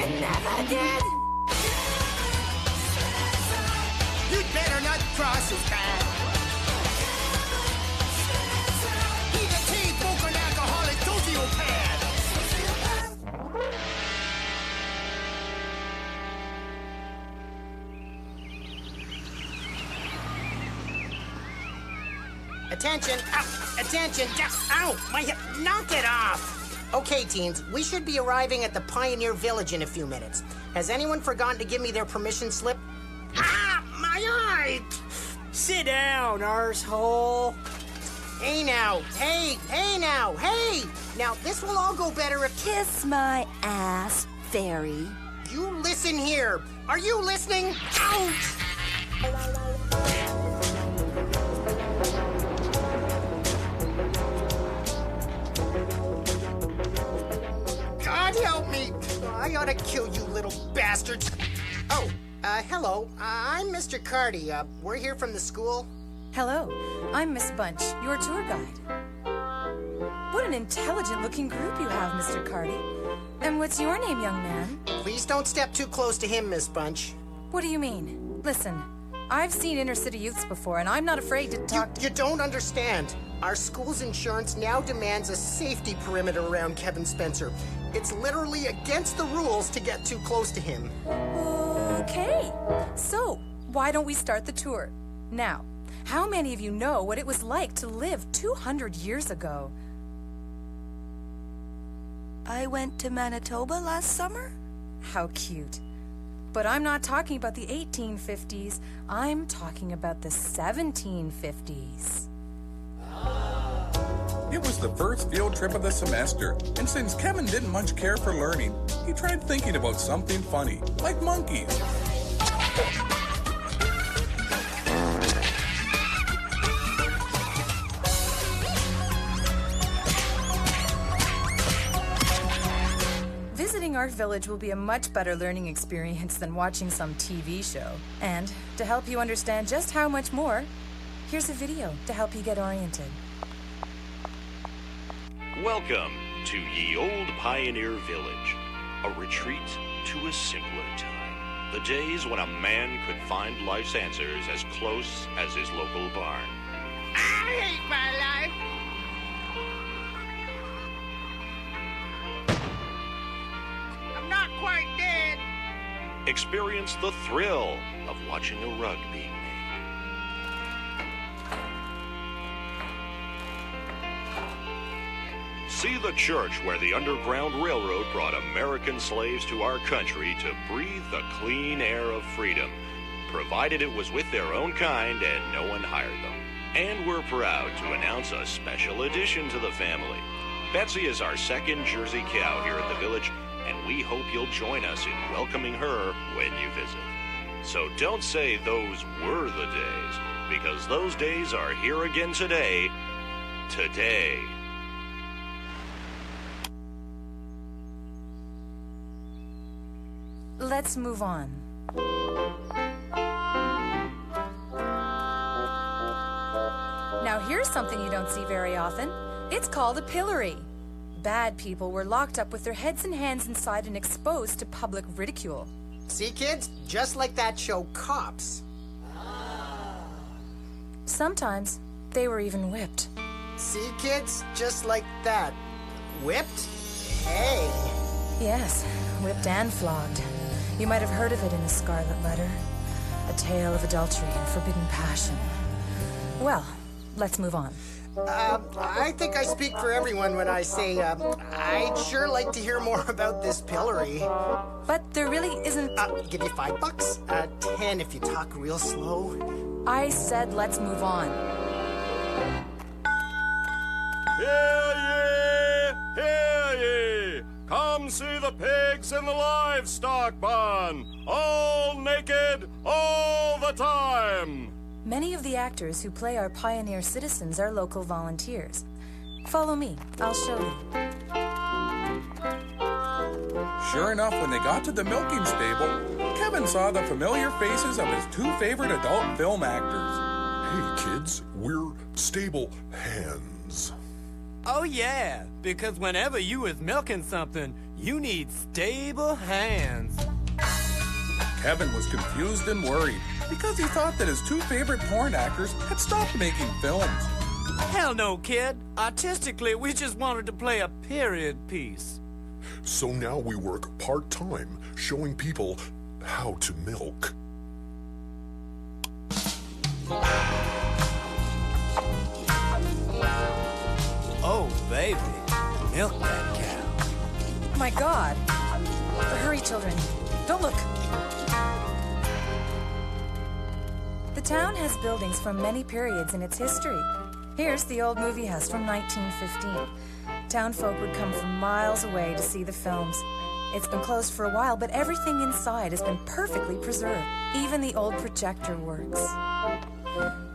You never did? You'd better not cross his path. He's a teen-smoking alcoholic sociopath. Attention! Ow! Attention! Ow! My hip! Knock it off! Okay, teens, we should be arriving at the Pioneer Village in a few minutes. Has anyone forgotten to give me their permission slip? Ah! My eye! Sit down, arsehole. Hey now! Hey! Hey now! Hey! Now, this will all go better if... Kiss my ass, fairy. You listen here! Are you listening? Ouch! God help me! I ought to kill you little bastards. Oh, hello. I'm Mr. Carty. We're here from the school. Hello, I'm Miss Bunch, your tour guide. What an intelligent-looking group you have, Mr. Carty. And what's your name, young man? Please don't step too close to him, Miss Bunch. What do you mean? Listen, I've seen inner-city youths before, and I'm not afraid to talk to... You don't understand. Our school's insurance now demands a safety perimeter around Kevin Spencer. It's literally against the rules to get too close to him. Okay, so why don't we start the tour? Now, how many of you know what it was like to live 200 years ago? I went to Manitoba last summer. How cute. But I'm not talking about the 1850s. I'm talking about the 1750s. It was the first field trip of the semester, and since Kevin didn't much care for learning, he tried thinking about something funny, like monkeys. Visiting our village will be a much better learning experience than watching some TV show. And to help you understand just how much more, here's a video to help you get oriented. Welcome to Ye Old Pioneer Village, a retreat to a simpler time. The days when a man could find life's answers as close as his local barn. I hate my life. I'm not quite dead. Experience the thrill of watching a rug being made. See the church where the Underground Railroad brought American slaves to our country to breathe the clean air of freedom, provided it was with their own kind and no one hired them. And we're proud to announce a special addition to the family. Betsy is our second Jersey cow here at the village, and we hope you'll join us in welcoming her when you visit. So don't say those were the days, because those days are here again today. Today. Let's move on. Now here's something you don't see very often. It's called a pillory. Bad people were locked up with their heads and hands inside and exposed to public ridicule. See, kids? Just like that show, Cops. Sometimes they were even whipped. See, kids? Just like that. Whipped? Hey. Yes, whipped and flogged. You might have heard of it in The Scarlet Letter. A tale of adultery and forbidden passion. Well, let's move on. I think I speak for everyone when I say, I'd sure like to hear more about this pillory. But there really isn't... Give you $5. 10 if you talk real slow. I said let's move on. Hear ye! Hear ye! Come see the pigs in the livestock barn! All naked, all the time! Many of the actors who play our pioneer citizens are local volunteers. Follow me. I'll show you. Sure enough, when they got to the milking stable, Kevin saw the familiar faces of his two favorite adult film actors. Hey, kids, we're stable hands. Oh, yeah, because whenever you is milking something, you need stable hands. Kevin was confused and worried because he thought that his two favorite porn actors had stopped making films. Hell no, kid. Artistically, we just wanted to play a period piece. So now we work part-time, showing people how to milk. Oh, baby. Milk that cow. My God. Hurry, children. Don't look. The town has buildings from many periods in its history. Here's the old movie house from 1915. Townfolk would come from miles away to see the films. It's been closed for a while, but everything inside has been perfectly preserved. Even the old projector works.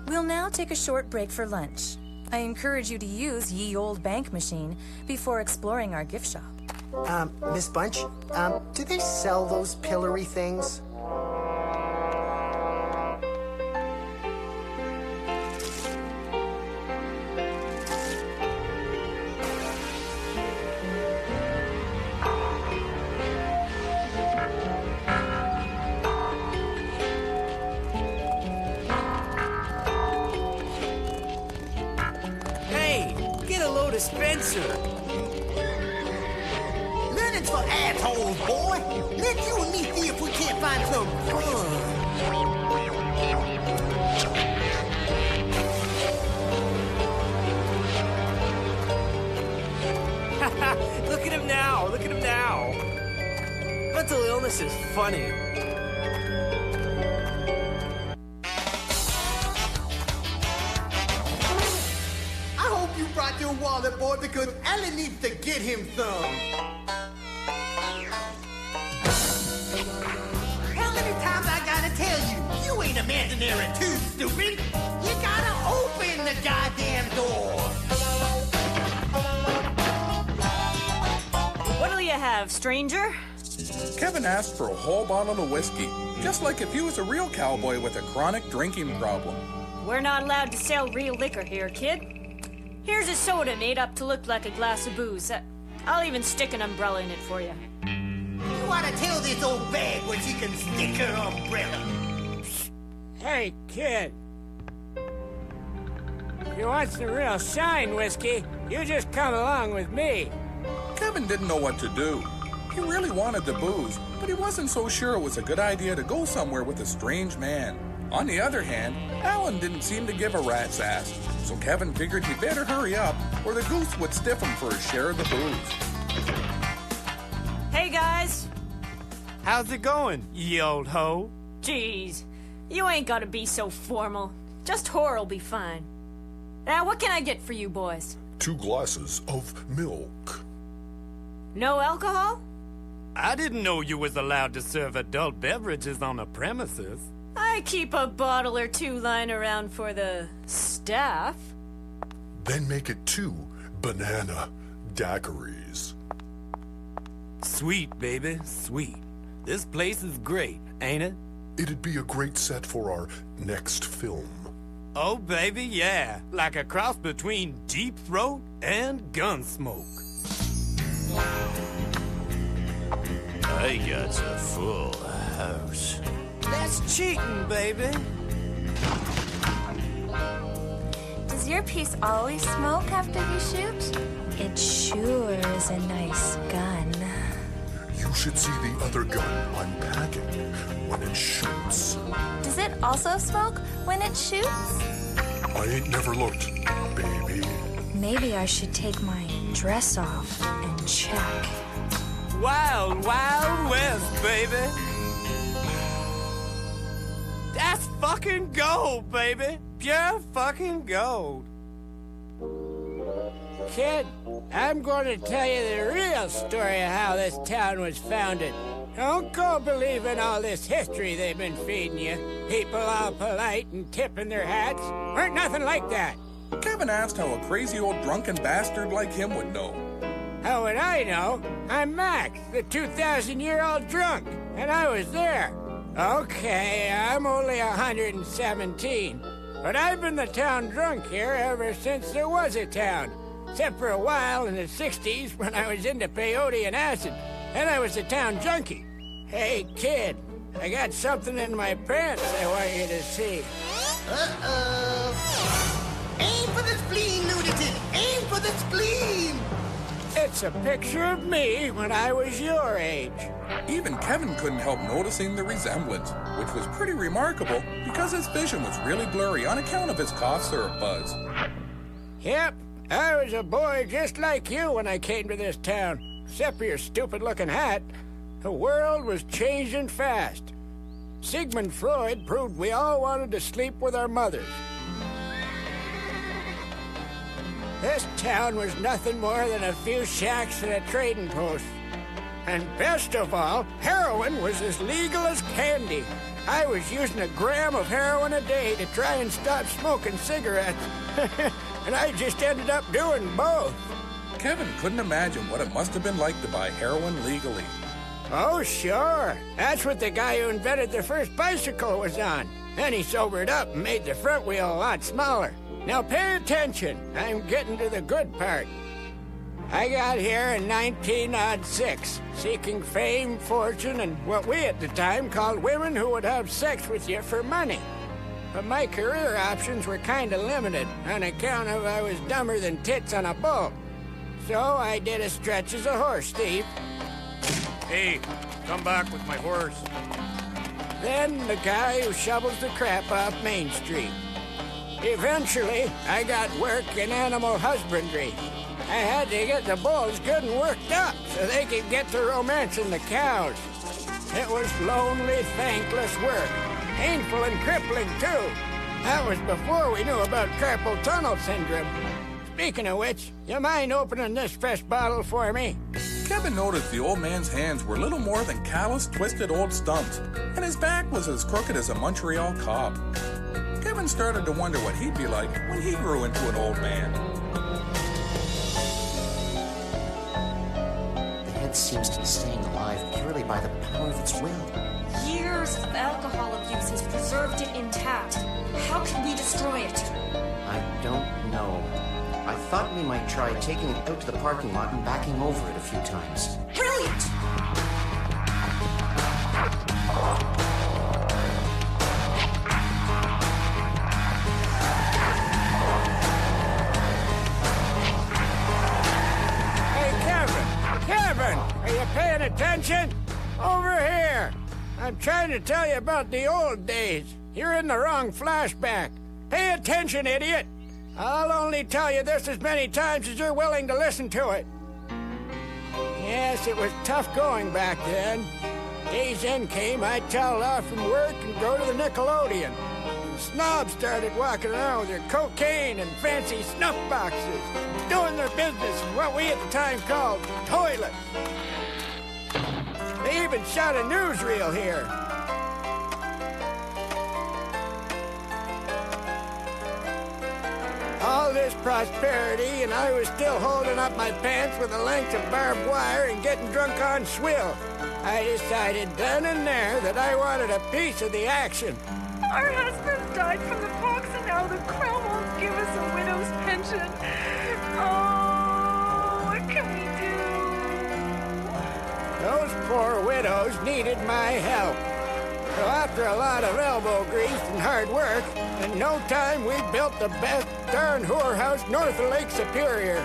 We'll now take a short break for lunch. I encourage you to use ye old bank machine before exploring our gift shop. Miss Bunch, do they sell those pillory things? Spencer. Learning's for assholes, boy. Let you and me see if we can't find some fun. Look at him now. Look at him now. Mental illness is funny. Brought your wallet, boy, because Ellie needs to get him some. How many times I gotta tell you, you ain't imaginary too, stupid. You gotta open the goddamn door. What'll you have, stranger? Kevin asked for a whole bottle of whiskey, just like if he was a real cowboy with a chronic drinking problem. We're not allowed to sell real liquor here, kid. Here's a soda made up to look like a glass of booze. I'll even stick an umbrella in it for you. You ought to tell this old bag where she can stick her umbrella. Hey, kid. If you want some real shine whiskey, you just come along with me. Kevin didn't know what to do. He really wanted the booze, but he wasn't so sure it was a good idea to go somewhere with a strange man. On the other hand, Alan didn't seem to give a rat's ass, so Kevin figured he'd better hurry up or the goose would stiff him for his share of the booze. Hey, guys. How's it going, ye old hoe? Jeez, you ain't gotta be so formal. Just whore'll be fine. Now, what can I get for you boys? 2 glasses of milk. No alcohol? I didn't know you was allowed to serve adult beverages on the premises. I keep a bottle or 2 lying around for the staff. Then make it 2 banana daiquiris. Sweet, baby, sweet. This place is great, ain't it? It'd be a great set for our next film. Oh, baby, yeah. Like a cross between Deep Throat and Gunsmoke. I got a full house. That's cheating, baby. Does your piece always smoke after you shoot? It sure is a nice gun. You should see the other gun I'm packing when it shoots. Does it also smoke when it shoots? I ain't never looked, baby. Maybe I should take my dress off and check. Wild, wild west, baby. That's fucking gold, baby. Pure fucking gold. Kid, I'm going to tell you the real story of how this town was founded. Don't go believing all this history they've been feeding you. People all polite and tipping their hats. Weren't nothing like that. Kevin asked how a crazy old drunken bastard like him would know. How would I know? I'm Max, the 2,000-year-old drunk, and I was there. Okay, I'm only 117, but I've been the town drunk here ever since there was a town. Except for a while in the 60s when I was into peyote and acid, and I was a town junkie. Hey, kid, I got something in my pants I want you to see. Uh-oh. Aim for the spleen, lunatic! Aim for the spleen! It's a picture of me when I was your age. Even Kevin couldn't help noticing the resemblance, which was pretty remarkable because his vision was really blurry on account of his cough syrup buzz. Yep, I was a boy just like you when I came to this town, except for your stupid-looking hat. The world was changing fast. Sigmund Freud proved we all wanted to sleep with our mothers. This town was nothing more than a few shacks and a trading post. And best of all, heroin was as legal as candy. I was using a gram of heroin a day to try and stop smoking cigarettes. And I just ended up doing both. Kevin couldn't imagine what it must have been like to buy heroin legally. Oh, sure. That's what the guy who invented the first bicycle was on. Then he sobered up and made the front wheel a lot smaller. Now pay attention. I'm getting to the good part. I got here in 1906, seeking fame, fortune, and what we at the time called women who would have sex with you for money. But my career options were kind of limited on account of I was dumber than tits on a bull. So I did a stretch as a horse thief. Hey, come back with my horse. Then the guy who shovels the crap off Main Street. Eventually, I got work in animal husbandry. I had to get the bulls good and worked up so they could get to romancing the cows. It was lonely, thankless work. Painful and crippling, too. That was before we knew about carpal tunnel syndrome. Speaking of which, you mind opening this fresh bottle for me? Kevin noticed the old man's hands were little more than callous, twisted old stumps, and his back was as crooked as a Montreal cob. Kevin started to wonder what he'd be like when he grew into an old man. The head seems to be staying alive purely by the power of its will. Years of alcohol abuse has preserved it intact. How can we destroy it? I don't know. I thought we might try taking it out to the parking lot and backing over it a few times. Brilliant! Kevin, are you paying attention? Over here. I'm trying to tell you about the old days. You're in the wrong flashback. Pay attention, idiot. I'll only tell you this as many times as you're willing to listen to it. Yes, it was tough going back then. Day's end came, I'd towel off from work and go to the Nickelodeon. The snobs started walking around with their cocaine and fancy snuff boxes, doing their business in what we at the time called toilets. They even shot a newsreel here. All this prosperity, and I was still holding up my pants with a length of barbed wire and getting drunk on swill. I decided then and there that I wanted a piece of the action. Our husbands died from the pox, and now the crown won't give us a widow's pension. Oh, what can we do? Those poor widows needed my help. So after a lot of elbow grease and hard work, in no time we built the best darn whorehouse north of Lake Superior.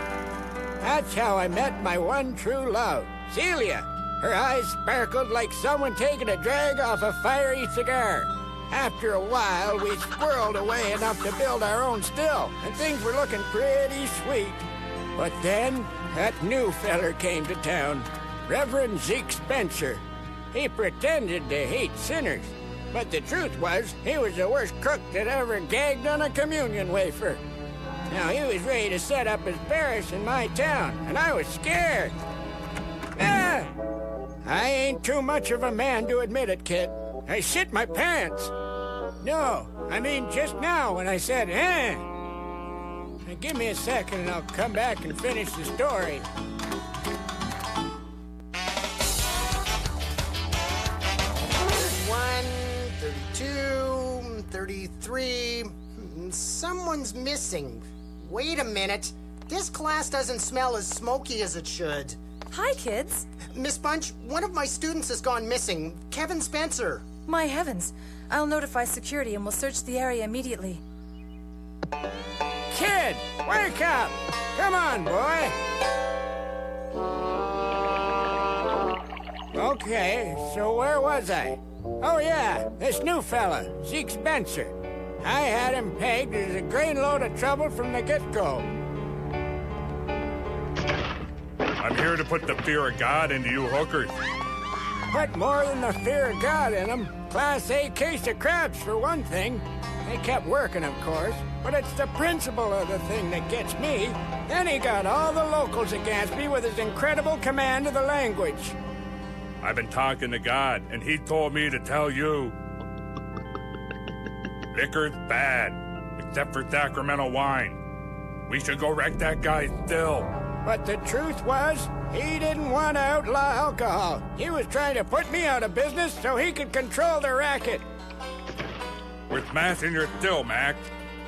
That's how I met my one true love, Celia. Her eyes sparkled like someone taking a drag off a fiery cigar. After a while, we squirreled away enough to build our own still, and things were looking pretty sweet. But then, that new feller came to town, Reverend Zeke Spencer. He pretended to hate sinners, but the truth was, he was the worst crook that ever gagged on a communion wafer. Now, he was ready to set up his parish in my town, and I was scared. Ah! I ain't too much of a man to admit it, kid. I shit my pants. No, I mean just now when I said, Now give me a second and I'll come back and finish the story. 32, 33. Someone's missing. Wait a minute. This class doesn't smell as smoky as it should. Hi, kids. Miss Bunch, one of my students has gone missing. Kevin Spencer. My heavens. I'll notify security and we'll search the area immediately. Kid, wake up! Come on, boy! Okay, so where was I? Oh, yeah, this new fella, Zeke Spencer. I had him pegged as a grain load of trouble from the get-go. I'm here to put the fear of God into you hookers. Put more than the fear of God in them. Class A case of crabs, for one thing. They kept working, of course, but it's the principle of the thing that gets me. Then he got all the locals against me with his incredible command of the language. I've been talking to God, and he told me to tell you. Liquor's bad, except for Sacramento wine. We should go wreck that guy still. But the truth was, he didn't want to outlaw alcohol. He was trying to put me out of business so he could control the racket. We're smashing your still, Mac.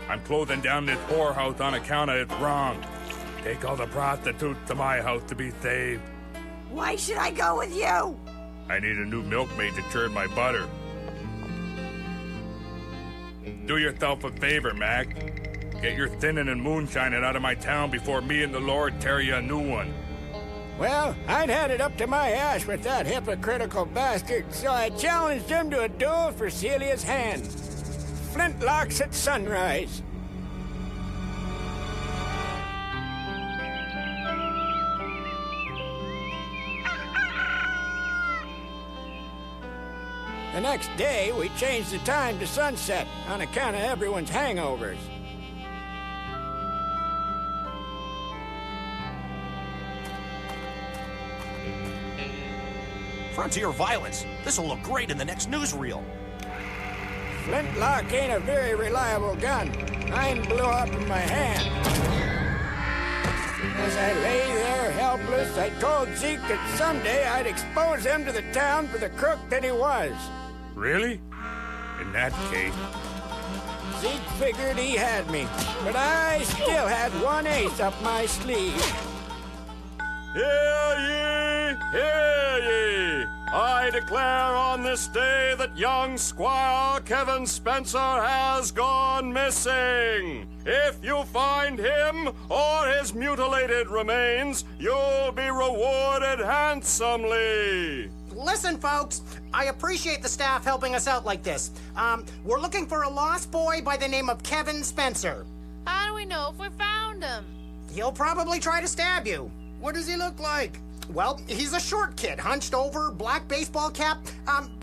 I'm closing down this whorehouse on account of it's wrong. Take all the prostitutes to my house to be saved. Why should I go with you? I need a new milkmaid to churn my butter. Do yourself a favor, Mac. Get your thinning and moonshining out of my town before me and the Lord tear you a new one. Well, I'd had it up to my ass with that hypocritical bastard, so I challenged him to a duel for Celia's hand. Flintlocks at sunrise. The next day, we changed the time to sunset on account of everyone's hangovers. Frontier violence. This'll look great in the next newsreel. Flintlock ain't a very reliable gun. Mine blew up in my hand. As I lay there helpless, I told Zeke that someday I'd expose him to the town for the crook that he was. Really? In that case... Zeke figured he had me, but I still had one ace up my sleeve. Hear ye! Hear ye! I declare on this day that young Squire Kevin Spencer has gone missing. If you find him or his mutilated remains, you'll be rewarded handsomely. Listen, folks, I appreciate the staff helping us out like this. We're looking for a lost boy by the name of Kevin Spencer. How do we know if we found him? He'll probably try to stab you. What does he look like? Well, he's a short kid, hunched over, black baseball cap.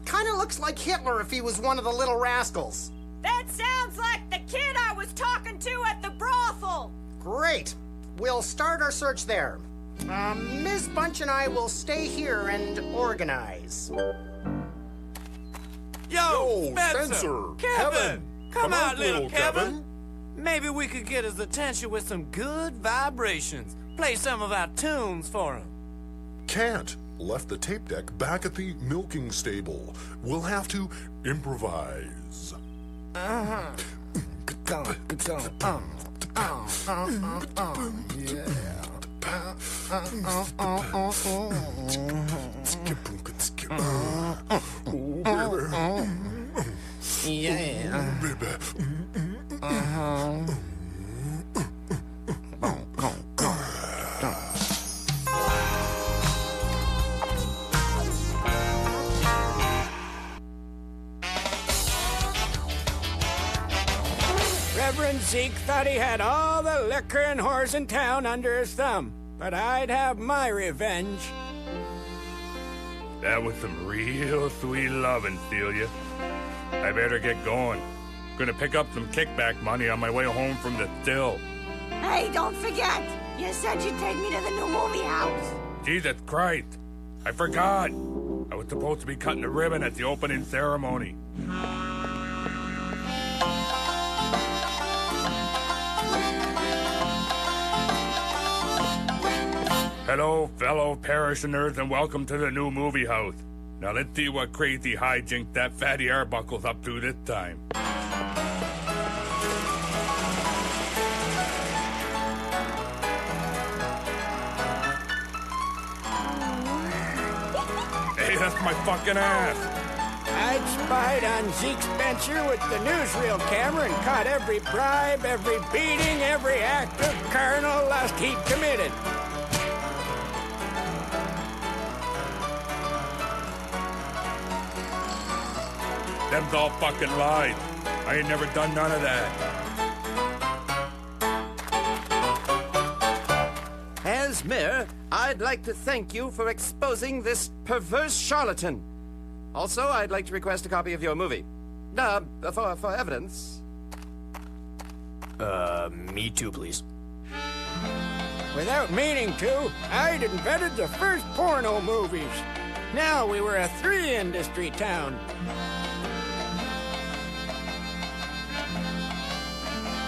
Kind of looks like Hitler if he was one of the little rascals. That sounds like the kid I was talking to at the brothel. Great. We'll start our search there. Ms. Bunch and I will stay here and organize. Yo, Spencer! Kevin! Come out, little Kevin. Maybe we could get his attention with some good vibrations. Play some of our tunes for him. Can't. Left the tape deck back at the milking stable. We'll have to improvise. Yeah. Reverend Zeke thought he had all the liquor and whores in town under his thumb, but I'd have my revenge. That was some real sweet loving, Celia. I better get going. Gonna pick up some kickback money on my way home from the still. Hey, don't forget. You said you'd take me to the new movie house. Jesus Christ. I forgot. I was supposed to be cutting the ribbon at the opening ceremony. Hello, fellow parishioners, and welcome to the new movie house. Now let's see what crazy hijinks that fatty Arbuckle's up to this time. that's my fucking ass. I'd spied on Zeke Spencer with the newsreel camera and caught every bribe, every beating, every act of carnal lust he'd committed. Them's all fucking lies. I ain't never done none of that. As mayor, I'd like to thank you for exposing this perverse charlatan. Also, I'd like to request a copy of your movie. For evidence. Me too, please. Without meaning to, I'd invented the first porno movies. Now we were a three-industry town.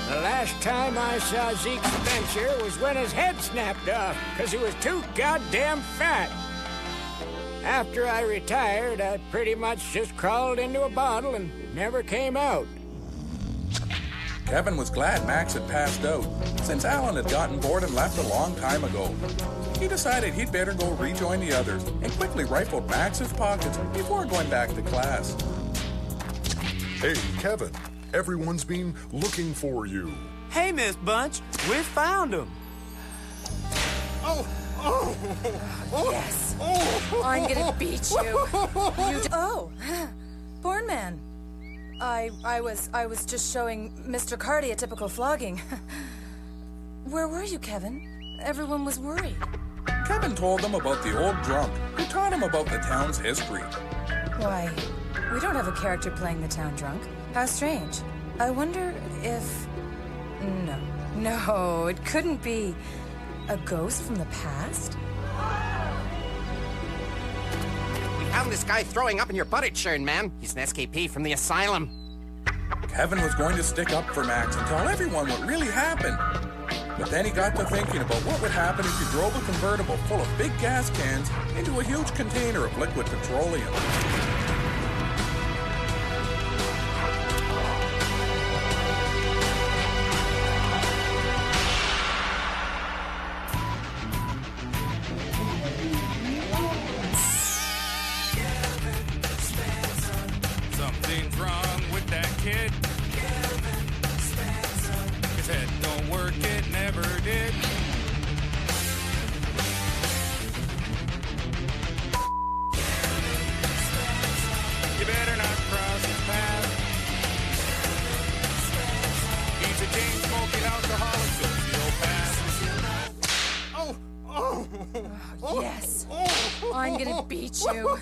The last time I saw Zeke Spencer was when his head snapped off because he was too goddamn fat. After I retired, I pretty much just crawled into a bottle and never came out. Kevin was glad Max had passed out, since Alan had gotten bored and left a long time ago. He decided he'd better go rejoin the others and quickly rifled Max's pockets before going back to class. Hey, Kevin, everyone's been looking for you. Hey, Miss Bunch, we found him. Yes. I'm gonna beat you. Born Man. I was just showing Mr. Carty a typical flogging. Where were you, Kevin? Everyone was worried. Kevin told them about the old drunk who taught him about the town's history. Why, we don't have a character playing the town drunk. How strange. I wonder if... No, it couldn't be a ghost from the past? We found this guy throwing up in your butt churn, man. He's an SKP from the asylum. Kevin was going to stick up for Max and tell everyone what really happened. But then he got to thinking about what would happen if you drove a convertible full of big gas cans into a huge container of liquid petroleum. Something's wrong with that kid. His head don't work, it never did. You better not cross his path. He's a chain-smoking alcoholic sociopath. Yes. I'm gonna beat you.